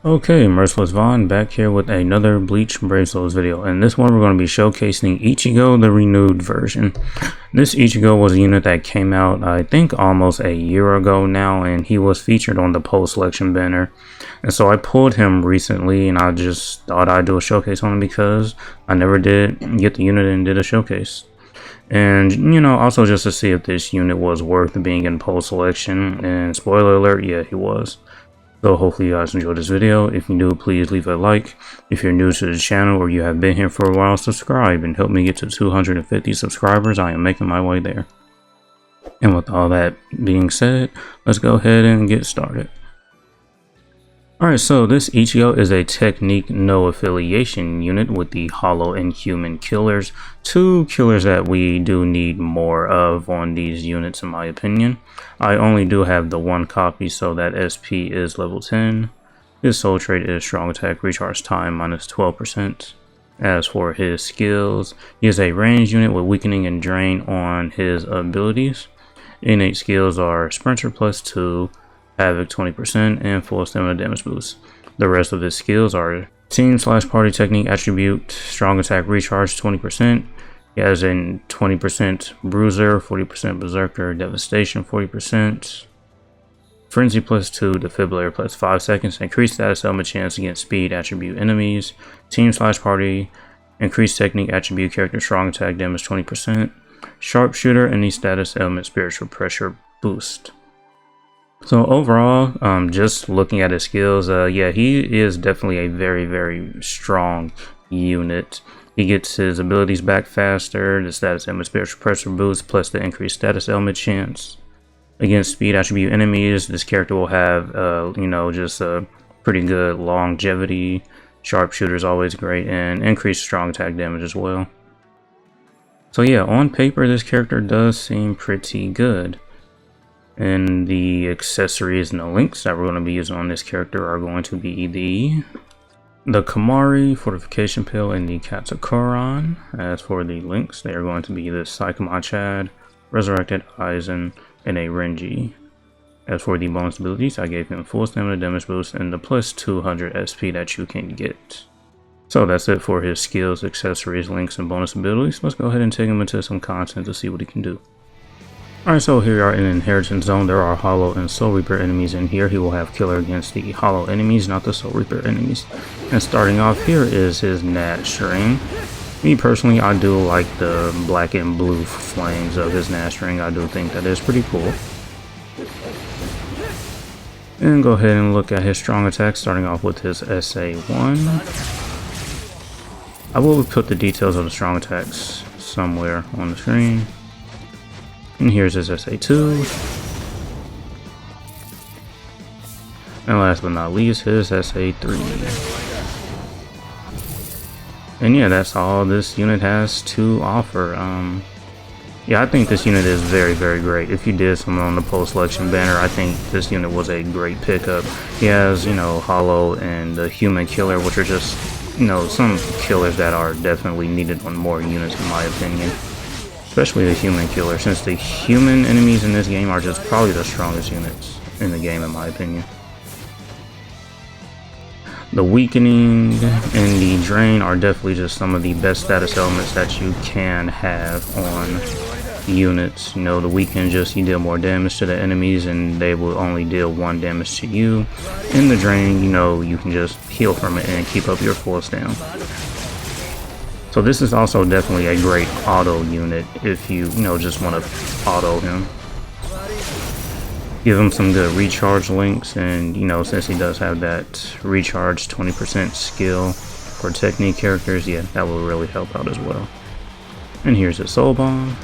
Okay, Merciless Vaughn back here with another Bleach Brave Souls video. In this one, we're going to be showcasing Ichigo, the renewed version. This Ichigo was a unit that came out, I think, almost a year ago now, and he was featured on the post-selection banner. And so I pulled him recently, and I just thought I'd do a showcase on him because I never did get the unit and did a showcase. And, you know, also just to see if this unit was worth being in post-selection. And spoiler alert, yeah, he was. So hopefully you guys enjoyed this video. If you do, please leave a like. If you're new to the channel or you have been here for a while, subscribe and help me get to 250 subscribers. I am making my way there. And with all that being said, let's go ahead and get started. Alright, so this Ichigo is a technique no affiliation unit with the Hollow and Human killers. Two killers that we do need more of on these units in my opinion. I only do have the one copy, so that SP is level 10. His soul trait is strong attack recharge time minus 12%. As for his skills, he is a ranged unit with weakening and drain on his abilities. Innate skills are Sprinter plus 2, Havoc 20%, and full stamina damage boost. The rest of his skills are team/party technique attribute, strong attack recharge 20%. He has a 20% bruiser, 40% berserker, devastation 40%, frenzy plus 2, defibrillator plus 5 seconds, increased status element chance against speed attribute enemies, team/party, increased technique attribute character strong attack damage 20%, sharpshooter, any status element spiritual pressure boost. So overall, just looking at his skills, yeah, he is definitely a very strong unit. He gets his abilities back faster, the status element spiritual pressure boost, plus the increased status element chance. Against speed attribute enemies, this character will have, you know, just a pretty good longevity. Sharpshooter is always great, and increased strong attack damage as well. So yeah, on paper, this character does seem pretty good. And the accessories and the links that we're going to be using on this character are going to be the Kamari, Fortification Pill, and the Katsukuran. As for the links, they are going to be the Saikama Chad, Resurrected Aizen, and a Renji. As for the bonus abilities, I gave him full stamina damage boost and the plus 200 SP that you can get. So that's it for his skills, accessories, links, and bonus abilities. Let's go ahead and take him into some content to see what he can do. Alright, so here we are in Inheritance Zone. There are Hollow and Soul Reaper enemies in here. He will have killer against the Hollow enemies, not the Soul Reaper enemies. And starting off here is his Nat String. Me personally, I do like the black and blue flames of his Nat String. I do think that is pretty cool. And go ahead and look at his strong attack, starting off with his SA1. I will put the details of the strong attacks somewhere on the screen. And here's his SA2. And last but not least, his SA3. And yeah, that's all this unit has to offer. Yeah, I think this unit is very great. If you did something on the post-selection banner, I think this unit was a great pickup. He has, you know, Hollow and the Human Killer, which are just, you know, some killers that are definitely needed on more units in my opinion. Especially the Human Killer, since the human enemies in this game are just probably the strongest units in the game in my opinion. The Weakening and the Drain are definitely just some of the best status elements that you can have on units. You know, the Weaken, just you deal more damage to the enemies and they will only deal 1 damage to you. In the Drain, you know, you can just heal from it and keep up your force down. So this is also definitely a great auto unit if you know, just want to auto him. Give him some good recharge links, and you know, since he does have that recharge 20% skill for technique characters, yeah, that will really help out as well. And here's his Soul Bomb.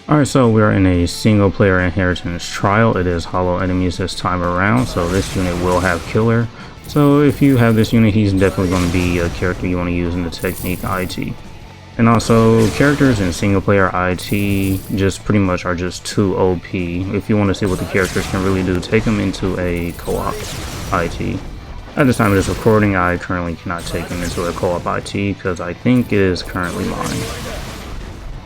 Alright, so we are in a single player inheritance trial. It is Hollow enemies this time around, so this unit will have killer. So if you have this unit, he's definitely going to be a character you want to use in the technique IT. And also, characters in single player IT just pretty much are just too OP. If you want to see what the characters can really do, take them into a co-op IT. At the time of this recording, I currently cannot take him into a co-op IT because I think it is currently mine.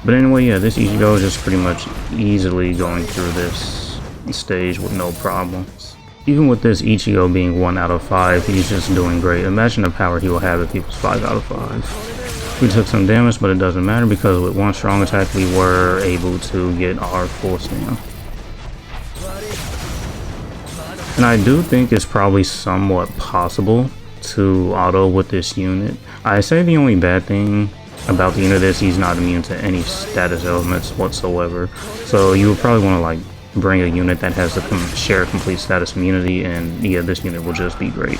But anyway, yeah, this Ichigo is just pretty much easily going through this stage with no problems. Even with this Ichigo being 1 out of 5, he's just doing great. Imagine the power he will have if he was 5 out of 5. We took some damage, but it doesn't matter because with one strong attack we were able to get our full stamina. And I do think it's probably somewhat possible to auto with this unit. I say the only bad thing about the unit is he's not immune to any status elements whatsoever. So you would probably want to like bring a unit that has a share complete status immunity, and yeah, this unit will just be great.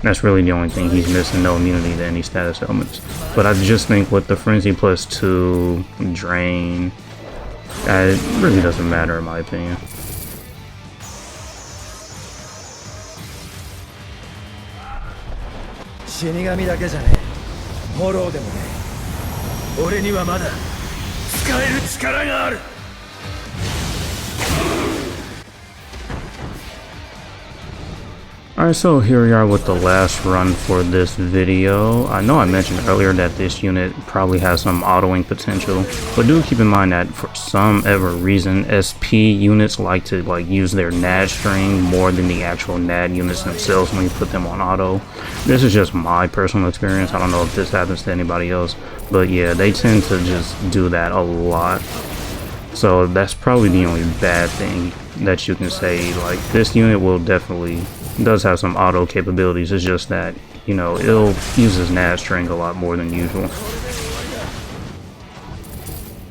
That's really the only thing he's missing, no immunity to any status elements. But I just think with the Frenzy plus 2 drain, it really doesn't matter in my opinion. Alright, so here we are with the last run for this video. I know I mentioned earlier that this unit probably has some autoing potential, but do keep in mind that for some ever reason, SP units like to use their NAD string more than the actual NAD units themselves when you put them on auto. This is just my personal experience. I don't know if this happens to anybody else, but yeah, they tend to just do that a lot. So that's probably the only bad thing that you can say. Like, this unit will definitely does have some auto capabilities. It's just that, you know, it'll use his NAD string a lot more than usual.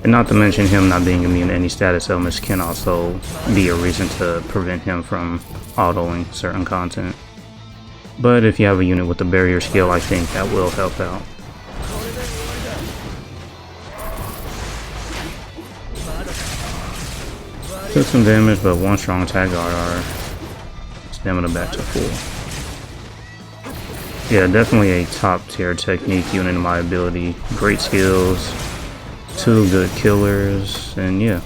And not to mention him not being immune to any status elements can also be a reason to prevent him from autoing certain content. But if you have a unit with the barrier skill, I think that will help out. Took some damage, but one strong attack got our stamina back to full. Yeah, definitely a top tier technique unit in my ability. Great skills, 2 good killers, and yeah.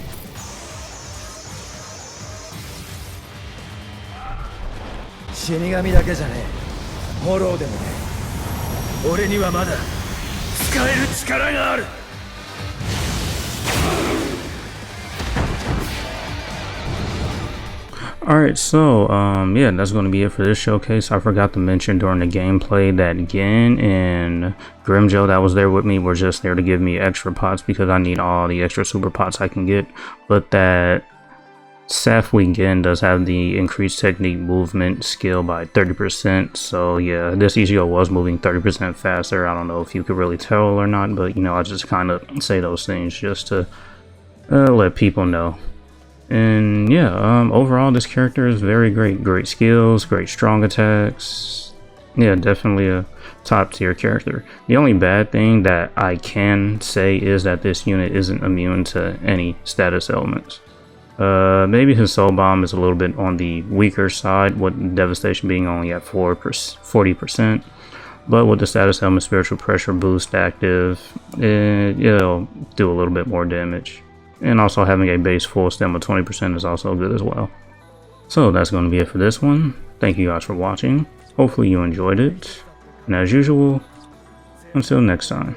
Alright, so yeah, that's going to be it for this showcase. I forgot to mention during the gameplay that Gen and Grimjo that was there with me were just there to give me extra pots because I need all the extra super pots I can get. But that Safwi Gen does have the increased technique movement skill by 30%. So yeah, this Ichigo was moving 30% faster. I don't know if you could really tell or not, but you know, I just kind of say those things just to let people know. And yeah, overall this character is very great. Great skills, great strong attacks. Yeah, definitely a top tier character. The only bad thing that I can say is that this unit isn't immune to any status elements. Maybe his soul bomb is a little bit on the weaker side, with devastation being only at 40%. But with the status element spiritual pressure boost active, it'll do a little bit more damage. And also having a base full stem of 20% is also good as well. So that's going to be it for this one. Thank you guys for watching. Hopefully you enjoyed it. And as usual, until next time.